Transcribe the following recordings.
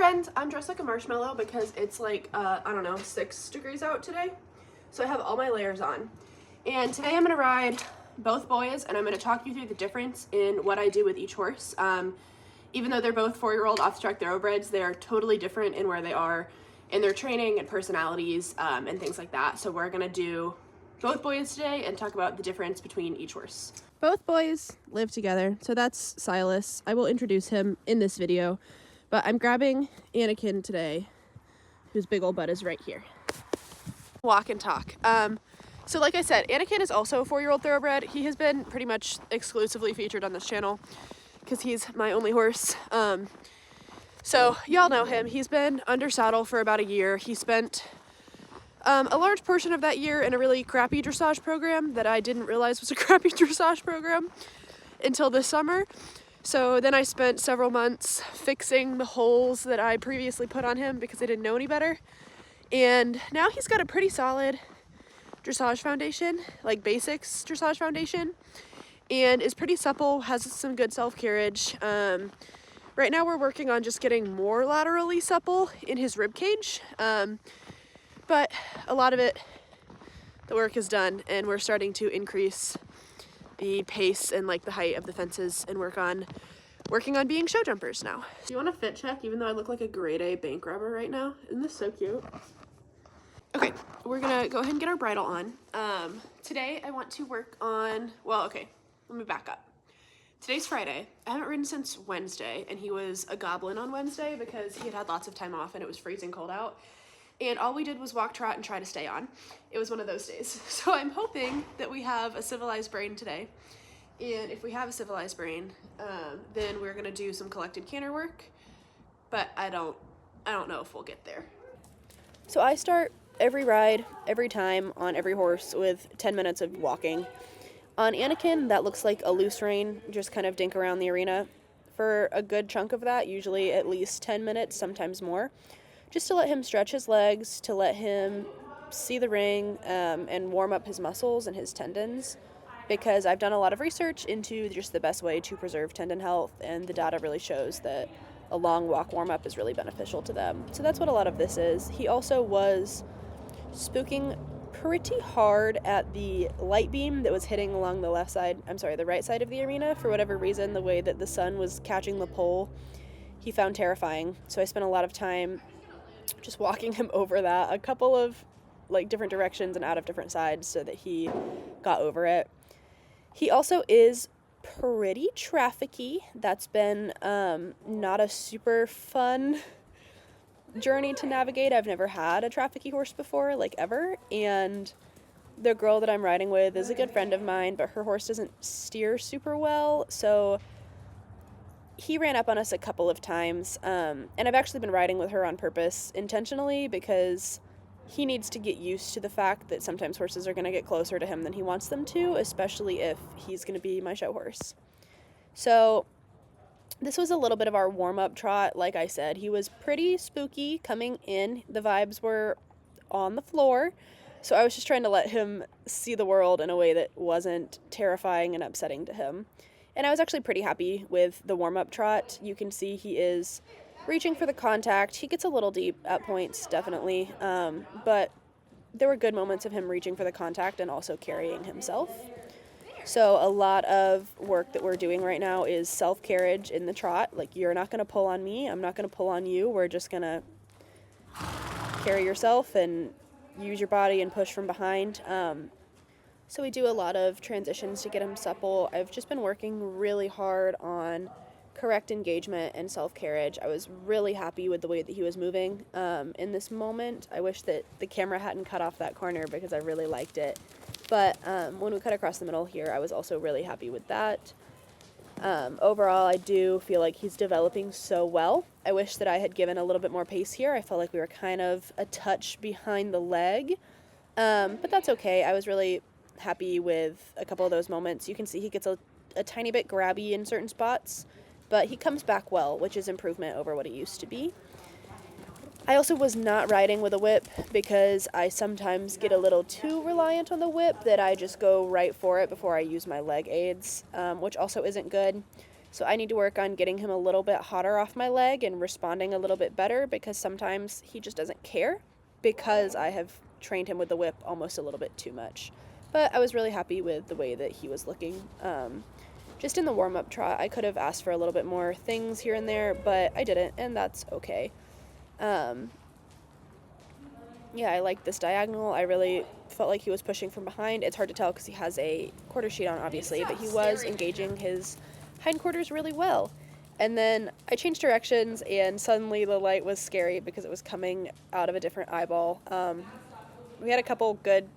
friends, I'm dressed like a marshmallow because it's like, I don't know, 6 degrees out today. So I have all my layers on. And today I'm gonna ride both boys and I'm gonna talk you through the difference in what I do with each horse. Even though they're both 4-year-old off-the-track thoroughbreds, they are totally different in where they are in their training and personalities and things like that. So we're gonna do both boys today and talk about the difference between each horse. Both boys live together, so that's Silas. I will introduce him in this video, but I'm grabbing Anakin today, whose big old butt is right here. Walk and talk. So like I said, Anakin is also a 4-year-old thoroughbred. He has been pretty much exclusively featured on this channel because he's my only horse. So y'all know him. He's been under saddle for about a year. He spent a large portion of that year in a really crappy dressage program that I didn't realize was a crappy dressage program until this summer. So then I spent several months fixing the holes that I previously put on him because I didn't know any better. And now he's got a pretty solid dressage foundation, like basics dressage foundation, and is pretty supple, has some good self-carriage. Right now we're working on just getting more laterally supple in his rib cage. But a lot of it, the work is done, and we're starting to increase the pace and like the height of the fences and working on being show jumpers now. Do you want a fit check, even though I look like a grade A bank robber right now? Isn't this so cute? Okay, we're gonna go ahead and get our bridle on. Today I want to work on, well, okay, let me back up. Today's Friday. I haven't ridden since Wednesday, and he was a goblin on Wednesday because he had lots of time off and it was freezing cold out. And all we did was walk, trot, and try to stay on. It was one of those days. So I'm hoping that we have a civilized brain today. And if we have a civilized brain, then we're gonna do some collected canter work. But I don't know if we'll get there. So I start every ride, every time, on every horse with 10 minutes of walking. On Anakin, that looks like a loose rein, just kind of dink around the arena. For a good chunk of that, usually at least 10 minutes, sometimes more. Just to let him stretch his legs, to let him see the ring, and warm up his muscles and his tendons, because I've done a lot of research into just the best way to preserve tendon health, and the data really shows that a long walk warm-up is really beneficial to them. So that's what a lot of this is. He also was spooking pretty hard at the light beam that was hitting along the right side of the arena. For whatever reason, the way that the sun was catching the pole, he found terrifying. So I spent a lot of time just walking him over that, a couple of like different directions and out of different sides so that he got over it. He also is pretty trafficky. That's been not a super fun journey to navigate. I've never had a trafficky horse before, like ever, and the girl that I'm riding with is a good friend of mine, but her horse doesn't steer super well, so he ran up on us a couple of times, and I've actually been riding with her on purpose, intentionally, because he needs to get used to the fact that sometimes horses are going to get closer to him than he wants them to, especially if he's going to be my show horse. So this was a little bit of our warm-up trot. Like I said, he was pretty spooky coming in. The vibes were on the floor, so I was just trying to let him see the world in a way that wasn't terrifying and upsetting to him. And I was actually pretty happy with the warm-up trot. You can see he is reaching for the contact. He gets a little deep at points, definitely, but there were good moments of him reaching for the contact and also carrying himself. So a lot of work that we're doing right now is self-carriage in the trot. Like, you're not going to pull on me. I'm not going to pull on you. We're just going to carry yourself and use your body and push from behind. So we do a lot of transitions to get him supple. I've just been working really hard on correct engagement and self-carriage. I was really happy with the way that he was moving in this moment. I wish that the camera hadn't cut off that corner because I really liked it. But when we cut across the middle here, I was also really happy with that. Overall, I do feel like he's developing so well. I wish that I had given a little bit more pace here. I felt like we were kind of a touch behind the leg, but that's okay. I was really happy with a couple of those moments. You can see he gets a tiny bit grabby in certain spots, but he comes back well, which is improvement over what it used to be. I also was not riding with a whip because I sometimes get a little too reliant on the whip, that I just go right for it before I use my leg aids, which also isn't good. So I need to work on getting him a little bit hotter off my leg and responding a little bit better, because sometimes he just doesn't care because I have trained him with the whip almost a little bit too much. But I was really happy with the way that he was looking. Just in the warm-up trot, I could have asked for a little bit more things here and there, but I didn't, and that's okay. Yeah, I like this diagonal. I really felt like he was pushing from behind. It's hard to tell because he has a quarter sheet on, obviously, but he was engaging his hindquarters really well. And then I changed directions, and suddenly the light was scary because it was coming out of a different eyeball. We had a couple good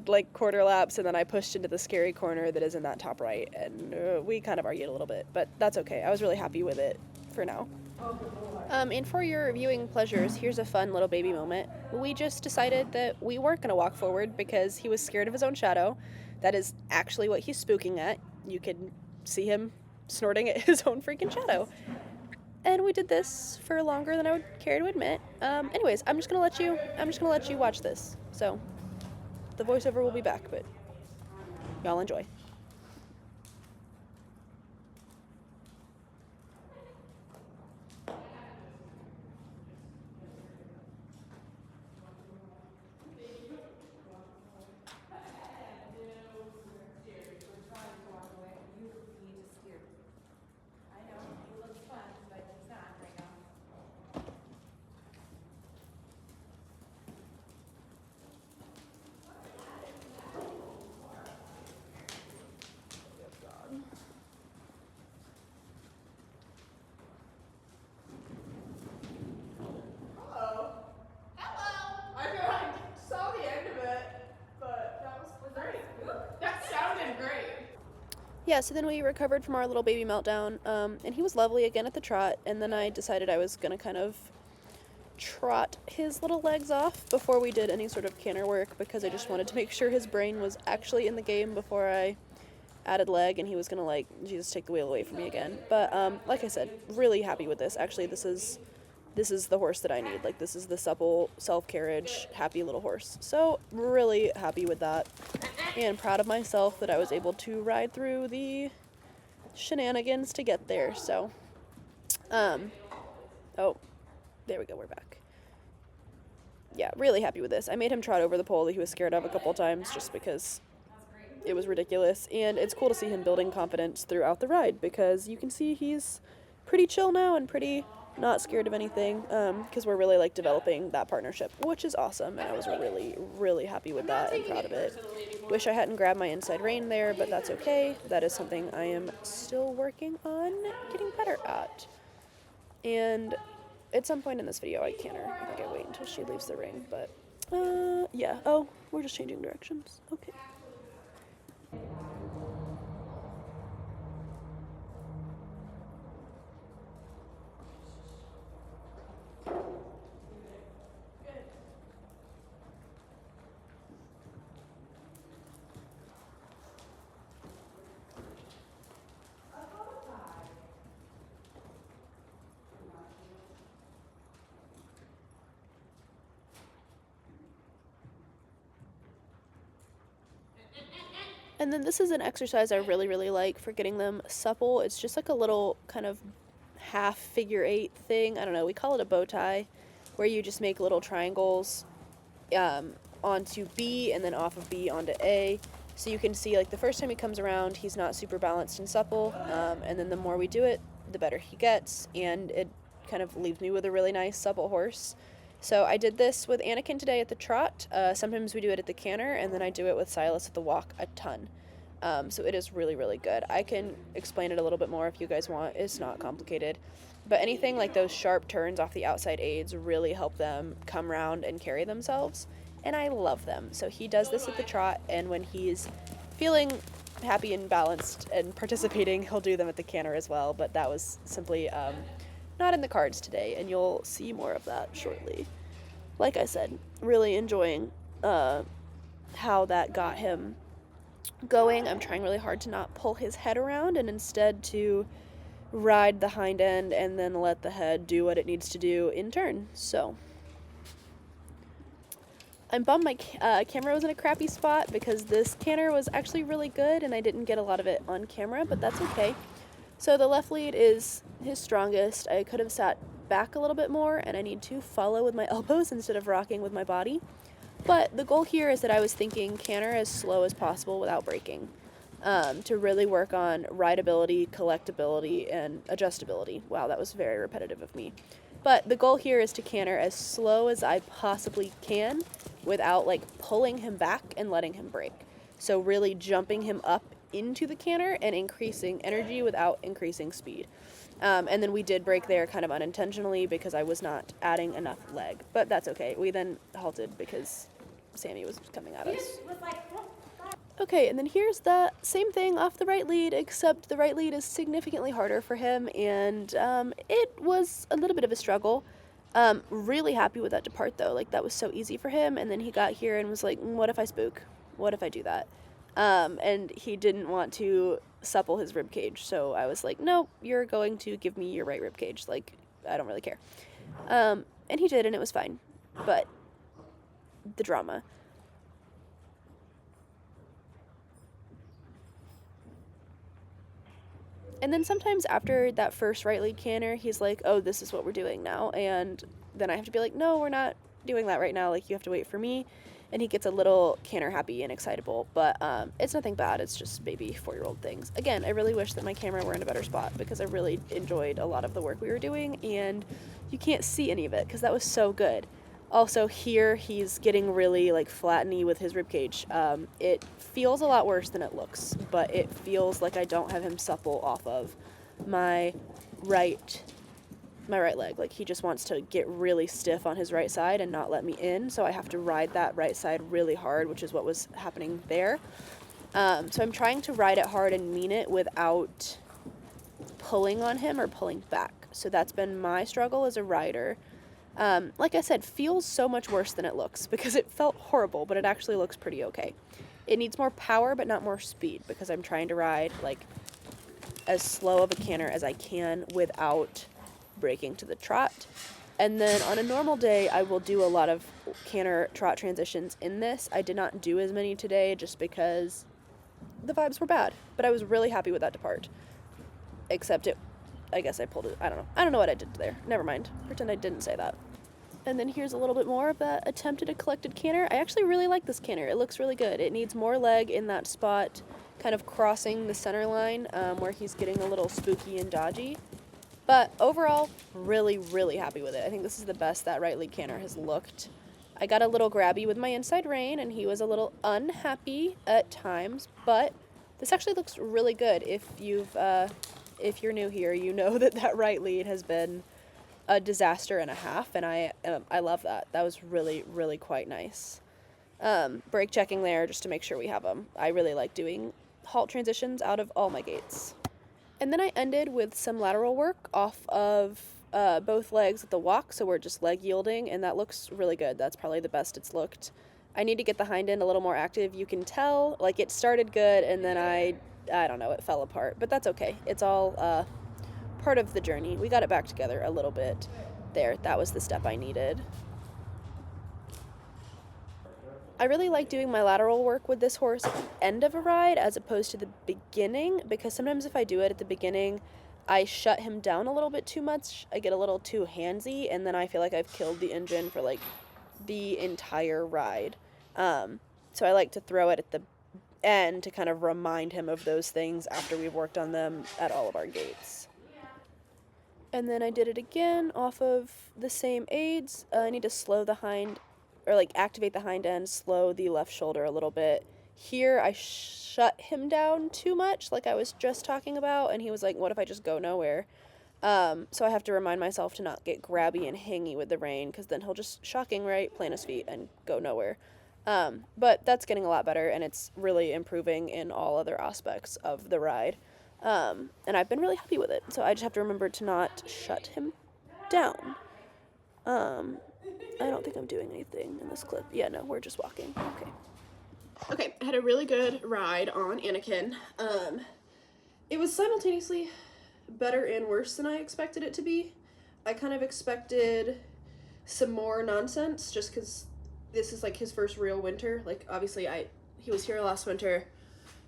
like quarter laps, and then I pushed into the scary corner that is in that top right, and we kind of argued a little bit, but that's okay. I was really happy with it for now. And for your viewing pleasures, here's a fun little baby moment. We just decided that we weren't going to walk forward because he was scared of his own shadow. That is actually what he's spooking at. You can see him snorting at his own freaking shadow. And we did this for longer than I would care to admit. Anyways, I'm just gonna let you watch this. So the voiceover will be back, but y'all enjoy. Yeah, so then we recovered from our little baby meltdown, and he was lovely again at the trot, and then I decided I was going to kind of trot his little legs off before we did any sort of canter work, because I just wanted to make sure his brain was actually in the game before I added leg, and he was going to, like, Jesus, take the wheel away from me again. But, like I said, really happy with this. Actually, this is the horse that I need. Like, this is the supple, self-carriage, happy little horse. So, really happy with that. And proud of myself that I was able to ride through the shenanigans to get there. So, oh, there we go, we're back. Yeah, really happy with this. I made him trot over the pole that he was scared of a couple times just because it was ridiculous. And it's cool to see him building confidence throughout the ride, because you can see he's pretty chill now and pretty not scared of anything, because we're really, like, developing that partnership, which is awesome, and I was really, really happy with that and proud of it. Wish I hadn't grabbed my inside rein there, but that's okay. That is something I am still working on getting better at. And at some point in this video, I canter. I think I wait until she leaves the ring, but, yeah. Oh, we're just changing directions. Okay. And then this is an exercise I really, really like for getting them supple. It's just like a little kind of half figure eight thing. I don't know, we call it a bow tie, where you just make little triangles onto B and then off of B onto A. So you can see, like, the first time he comes around, he's not super balanced and supple, and then the more we do it, the better he gets, and it kind of leaves me with a really nice supple horse. So I did this with Anakin today at the trot. Sometimes we do it at the canter, and then I do it with Silas at the walk a ton. So it is really, really good. I can explain it a little bit more if you guys want. It's not complicated. But anything like those sharp turns off the outside aids really help them come around and carry themselves, and I love them. So he does this at the trot, and when he's feeling happy and balanced and participating, he'll do them at the canter as well. But that was simply not in the cards today, and you'll see more of that shortly. Like I said, really enjoying how that got him going. I'm trying really hard to not pull his head around, and instead to ride the hind end and then let the head do what it needs to do in turn. So I'm bummed my camera was in a crappy spot, because this canter was actually really good and I didn't get a lot of it on camera, but that's okay. So the left lead is his strongest. I could have sat back a little bit more, and I need to follow with my elbows instead of rocking with my body. But the goal here is that I was thinking canter as slow as possible without braking, to really work on rideability, collectability, and adjustability. Wow, that was very repetitive of me. But the goal here is to canter as slow as I possibly can without like pulling him back and letting him brake. So really jumping him up into the canter and increasing energy without increasing speed. And then we did brake there kind of unintentionally because I was not adding enough leg, but that's okay. We then halted because Sammy was coming at us. Okay, and then here's the same thing off the right lead, except the right lead is significantly harder for him, and it was a little bit of a struggle. Really happy with that depart though, like that was so easy for him, and then he got here and was like, what if I spook? What if I do that? And he didn't want to supple his rib cage, so I was like, no, you're going to give me your right rib cage, like, I don't really care. And he did, and it was fine, but the drama. And then sometimes after that first right lead canter, he's like, oh, this is what we're doing now. And then I have to be like, no, we're not doing that right now. Like, you have to wait for me. And he gets a little canter happy and excitable. But it's nothing bad. It's just baby 4-year-old things. Again, I really wish that my camera were in a better spot because I really enjoyed a lot of the work we were doing. And you can't see any of it because that was so good. Also, here he's getting really like flatteny with his ribcage. It feels a lot worse than it looks, but it feels like I don't have him supple off of my right leg. Like, he just wants to get really stiff on his right side and not let me in, so I have to ride that right side really hard, which is what was happening there. So I'm trying to ride it hard and mean it without pulling on him or pulling back. So that's been my struggle as a rider. Like I said, feels so much worse than it looks because it felt horrible, but it actually looks pretty okay. It needs more power, but not more speed because I'm trying to ride like as slow of a canter as I can without braking to the trot. And then on a normal day, I will do a lot of canter trot transitions in this. I did not do as many today just because the vibes were bad, but I was really happy with that depart. Except I guess I pulled it. I don't know what I did there. Never mind. Pretend I didn't say that. And then here's a little bit more of that attempted a collected canter. I actually really like this canter. It looks really good. It needs more leg in that spot, kind of crossing the center line where he's getting a little spooky and dodgy. But overall, really, really happy with it. I think this is the best that right lead canter has looked. I got a little grabby with my inside rein, and he was a little unhappy at times, but this actually looks really good. If you're new here, you know that right lead has been a disaster and a half, and I love that. That was really, really quite nice. Brake checking there just to make sure we have them. I really like doing halt transitions out of all my gaits. And then I ended with some lateral work off of both legs at the walk, so we're just leg yielding, and that looks really good. That's probably the best it's looked. I need to get the hind end a little more active. You can tell, like, it started good, and then I don't know, it fell apart, but that's okay. It's all part of the journey. We got it back together a little bit there. That was the step I needed. I really like doing my lateral work with this horse at the end of a ride as opposed to the beginning, because sometimes if I do it at the beginning, I shut him down a little bit too much. I get a little too handsy, and then I feel like I've killed the engine for like the entire ride. So I like to throw it at the end to kind of remind him of those things after we've worked on them at all of our gaits. And then I did it again off of the same aids. I need to slow the hind, or like activate the hind end, slow the left shoulder a little bit. Here I shut him down too much, like I was just talking about, and he was like, what if I just go nowhere? So I have to remind myself to not get grabby and hangy with the rein, because then he'll just shocking right, plant his feet, and go nowhere. But that's getting a lot better, and it's really improving in all other aspects of the ride. And I've been really happy with it, so I just have to remember to not shut him down. I don't think I'm doing anything in this clip. Yeah, no, we're just walking. Okay, I had a really good ride on Anakin. It was simultaneously better and worse than I expected it to be. I kind of expected some more nonsense just because this is like his first real winter. Like, obviously he was here last winter,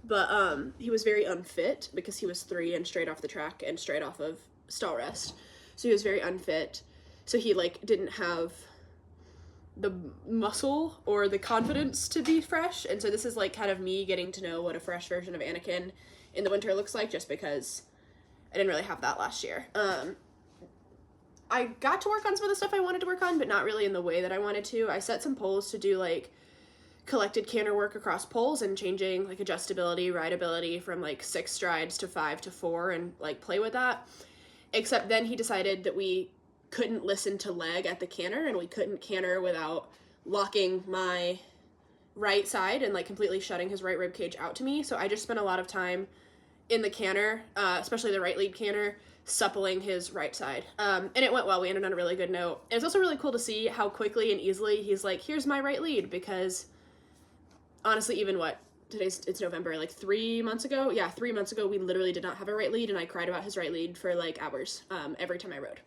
but he was very unfit because he was 3 and straight off the track and straight off of stall rest. So he was very unfit. So he like didn't have the muscle or the confidence to be fresh. And so this is like kind of me getting to know what a fresh version of Anakin in the winter looks like, just because I didn't really have that last year. I got to work on some of the stuff I wanted to work on, but not really in the way that I wanted to. I set some poles to do like collected canter work across poles and changing like adjustability, rideability from like 6 strides to 5 to 4 and like play with that. Except then he decided that we couldn't listen to leg at the canter and we couldn't canter without locking my right side and like completely shutting his right rib cage out to me. So I just spent a lot of time in the canter, especially the right lead canter, suppling his right side. And it went well. We ended on a really good note. And it's also really cool to see how quickly and easily he's like, here's my right lead, because honestly, even it's November, like 3 months ago? Yeah, 3 months ago, we literally did not have a right lead, and I cried about his right lead for like hours every time I rode.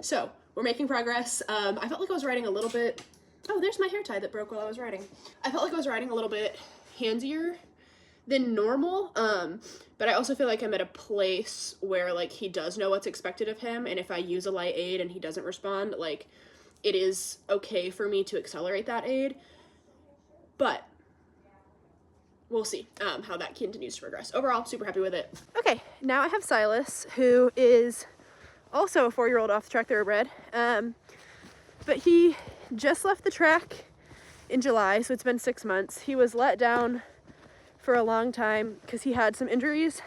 So we're making progress. I felt like I was riding a little bit, oh, there's my hair tie that broke while I was riding. I felt like I was riding a little bit handsier than normal, but I also feel like I'm at a place where like he does know what's expected of him, and if I use a light aid and he doesn't respond, like it is okay for me to accelerate that aid, but we'll see how that continues to progress. Overall, super happy with it. Okay, now I have Silas, who is also a 4-year-old off the track thoroughbred, but he just left the track in July, so it's been 6 months. He was let down for a long time because he had some injuries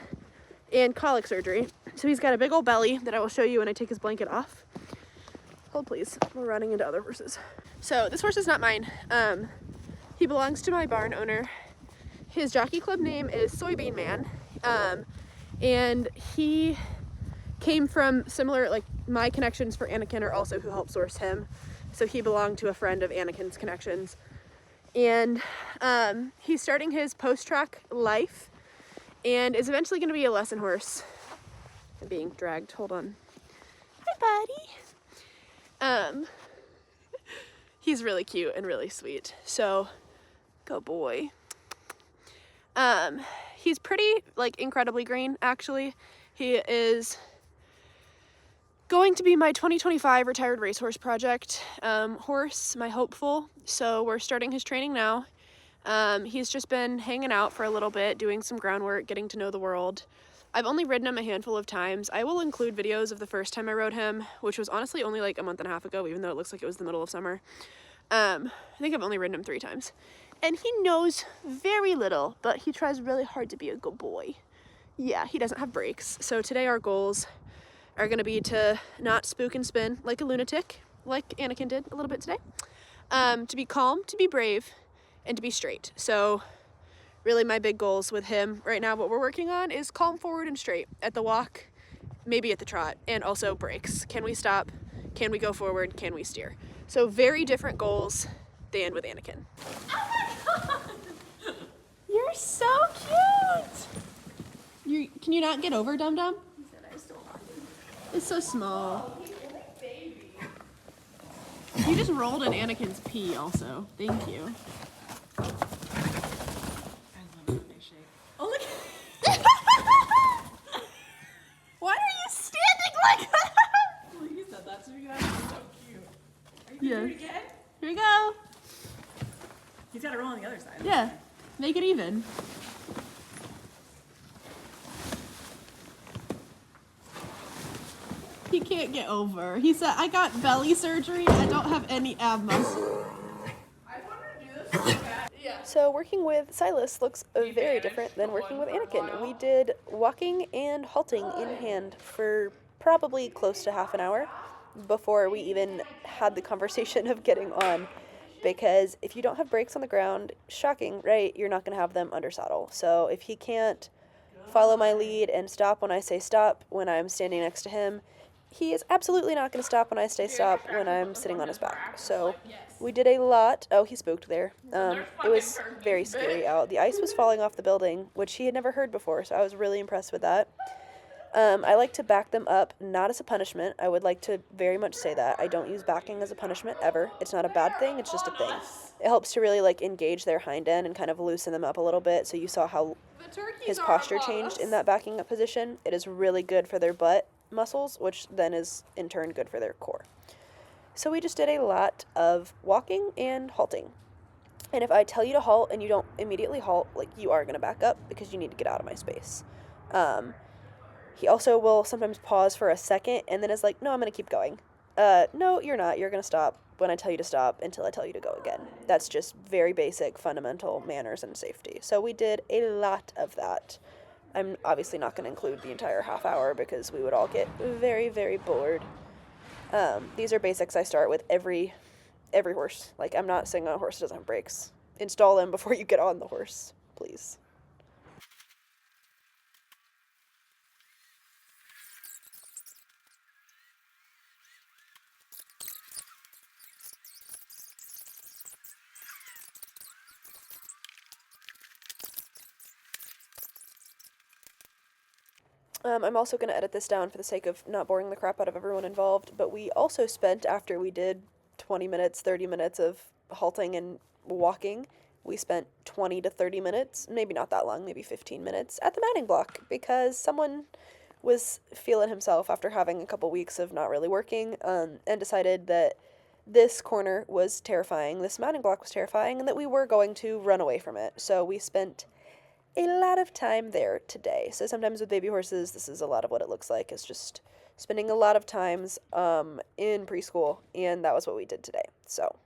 and colic surgery. So he's got a big old belly that I will show you when I take his blanket off. Hold please, we're running into other horses. So this horse is not mine. He belongs to my barn owner. His jockey club name is Soybean Man, and he came from similar, like my connections for Anakin are also who helped source him. So he belonged to a friend of Anakin's connections. And he's starting his post-track life and is eventually going to be a lesson horse. I'm being dragged, hold on. Hi, buddy. He's really cute and really sweet. So, go boy. He's pretty, like, incredibly green, actually. He is going to be my 2025 retired racehorse project horse, my hopeful. So we're starting his training now. He's just been hanging out for a little bit, doing some groundwork, getting to know the world. I've only ridden him a handful of times. I will include videos of the first time I rode him, which was honestly only like a month and a half ago, even though it looks like it was the middle of summer. I think I've only ridden him 3 times. And he knows very little, but he tries really hard to be a good boy. Yeah, he doesn't have brakes. So today our goals are going to be to not spook and spin like a lunatic, like Anakin did a little bit today, to be calm, to be brave, and to be straight. So really my big goals with him right now, what we're working on is calm, forward, and straight at the walk, maybe at the trot, and also brakes. Can we stop? Can we go forward? Can we steer? So very different goals than with Anakin. Oh my God! You're so cute! Can you not get over, Dum Dum? It's so small. Oh, he's a little baby. You just rolled in Anakin's pee also. Thank you. I love the face shape. Oh, look. Why are you standing like that? Well, you said that to me. That's so cute. Are you going to do it again? Here we go. He's got to roll on the other side. Yeah. Make it even. He can't get over. He said, I got belly surgery. I don't have any ab muscle. I wanted to do this so bad. Yeah. So working with Silas looks very different than working with Anakin. We did walking and halting in hand for probably close to half an hour before we even had the conversation of getting on. Because if you don't have brakes on the ground, shocking, right? You're not going to have them under saddle. So if he can't follow my lead and stop when I say stop when I'm standing next to him, he is absolutely not going to stop when I say stop when I'm sitting on his back. So we did a lot. Oh, he spooked there. It was very scary out. The ice was falling off the building, which he had never heard before, so I was really impressed with that. I like to back them up, not as a punishment. I would like to very much say that. I don't use backing as a punishment ever. It's not a bad thing, it's just a thing. It helps to really like engage their hind end and kind of loosen them up a little bit. So you saw how his posture changed in that backing up position. It is really good for their butt muscles, which then is in turn good for their core. So we just did a lot of walking and halting. And if I tell you to halt and you don't immediately halt, like, you are going to back up because you need to get out of my space. He also will sometimes pause for a second and then is like, no, I'm going to keep going. No, you're not. You're going to stop when I tell you to stop until I tell you to go again. That's just very basic, fundamental manners and safety. So we did a lot of that. I'm obviously not going to include the entire half hour because we would all get very, very bored. These are basics I start with every horse. Like, I'm not saying a horse doesn't have brakes. Install them before you get on the horse, please. I'm also going to edit this down for the sake of not boring the crap out of everyone involved, but we also spent, after we did 20 minutes, 30 minutes of halting and walking, we spent 20 to 30 minutes, maybe not that long, maybe 15 minutes, at the mounting block, because someone was feeling himself after having a couple weeks of not really working, and decided that this corner was terrifying, this mounting block was terrifying, and that we were going to run away from it. So we spent a lot of time there today. So sometimes with baby horses, this is a lot of what it looks like. It's just spending a lot of times in preschool, and that was what we did today. So,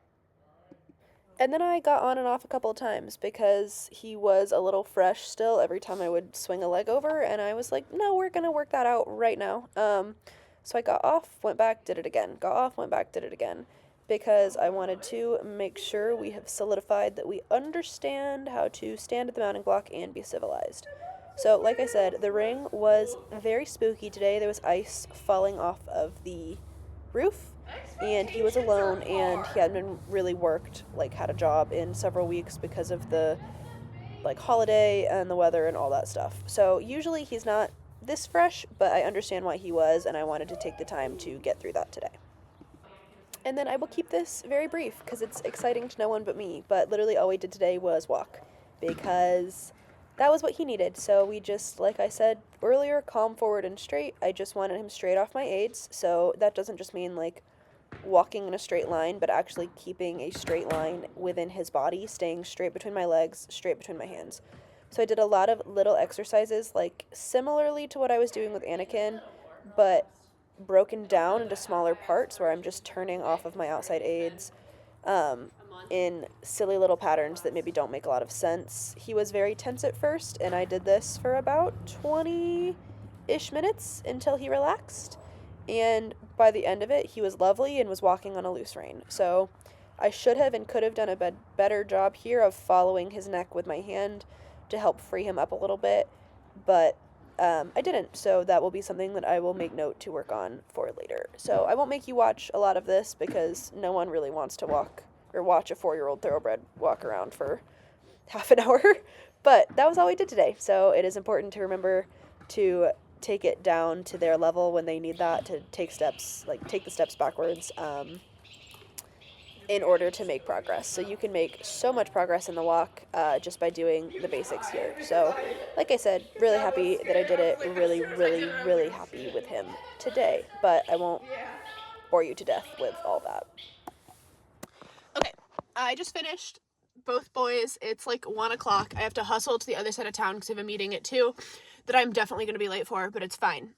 and then I got on and off a couple of times because he was a little fresh still every time I would swing a leg over, and I was like, no, we're gonna work that out right now. So I got off, went back, did it again. Got off, went back, did it again. Because I wanted to make sure we have solidified that we understand how to stand at the mounting block and be civilized. So, like I said, the ring was very spooky today. There was ice falling off of the roof, and he was alone, and he hadn't been really worked, like, had a job in several weeks because of the, like, holiday and the weather and all that stuff. So, usually he's not this fresh, but I understand why he was, and I wanted to take the time to get through that today. And then I will keep this very brief because it's exciting to no one but me. But literally all we did today was walk because that was what he needed. So we just, like I said earlier, calm, forward, and straight. I just wanted him straight off my aids. So that doesn't just mean like walking in a straight line, but actually keeping a straight line within his body, staying straight between my legs, straight between my hands. So I did a lot of little exercises, like similarly to what I was doing with Anakin, but broken down into smaller parts where I'm just turning off of my outside aids in silly little patterns that maybe don't make a lot of sense. He was very tense at first, and I did this for about 20-ish minutes until he relaxed. And by the end of it, he was lovely and was walking on a loose rein. So I should have and could have done a better job here of following his neck with my hand to help free him up a little bit, but I didn't, so that will be something that I will make note to work on for later. So I won't make you watch a lot of this because no one really wants to walk or watch a 4-year-old thoroughbred walk around for half an hour, but that was all we did today. So it is important to remember to take it down to their level when they need that, to take steps, like take the steps backwards, in order to make progress. So you can make so much progress in the walk just by doing the basics here. So, like I said, really happy that I did it. Really, really, really happy with him today. But I won't bore you to death with all that. Okay, I just finished both boys. It's like 1 o'clock. I have to hustle to the other side of town because I have a meeting at 2 that I'm definitely going to be late for, but it's fine.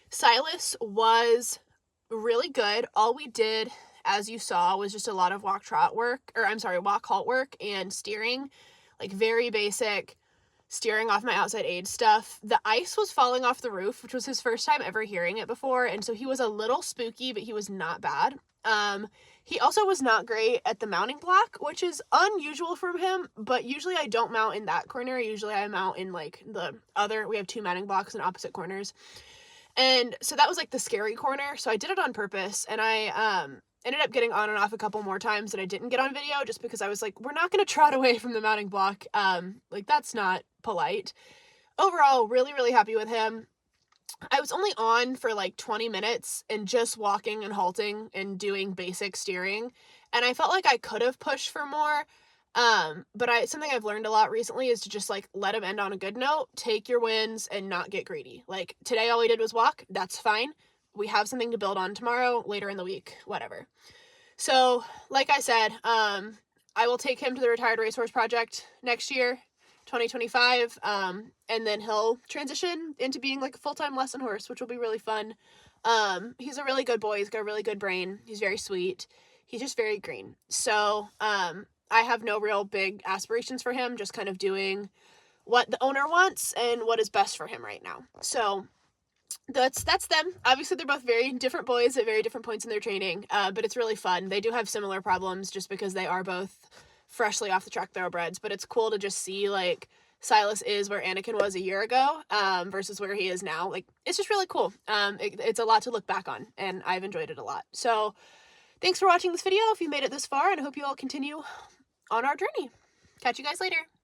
Silas was really good. All we did, as you saw, was just a lot of walk halt work and steering, like very basic steering off my outside aid stuff. The ice was falling off the roof, which was his first time ever hearing it before, and so he was a little spooky, but he was not bad. He also was not great at the mounting block, which is unusual from him, but usually I don't mount in that corner. Usually I mount in like the other, we have 2 mounting blocks in opposite corners. And so that was like the scary corner. So I did it on purpose, and I ended up getting on and off a couple more times that I didn't get on video just because I was like, we're not going to trot away from the mounting block. Like, that's not polite. Overall, really, really happy with him. I was only on for like 20 minutes and just walking and halting and doing basic steering. And I felt like I could have pushed for more. But something I've learned a lot recently is to just like let him end on a good note, take your wins and not get greedy. Like today, all we did was walk. That's fine. We have something to build on tomorrow, later in the week, whatever. So like I said, I will take him to the Retired Racehorse Project next year, 2025, and then he'll transition into being like a full-time lesson horse, which will be really fun. He's a really good boy. He's got a really good brain. He's very sweet. He's just very green. So I have no real big aspirations for him, just kind of doing what the owner wants and what is best for him right now. So that's them. Obviously, they're both very different boys at very different points in their training, but it's really fun. They do have similar problems just because they are both freshly off the track thoroughbreds, but it's cool to just see like Silas is where Anakin was a year ago versus where he is now. Like, it's just really cool. It's a lot to look back on, and I've enjoyed it a lot. So thanks for watching this video if you made it this far, and I hope you all continue on our journey. Catch you guys later.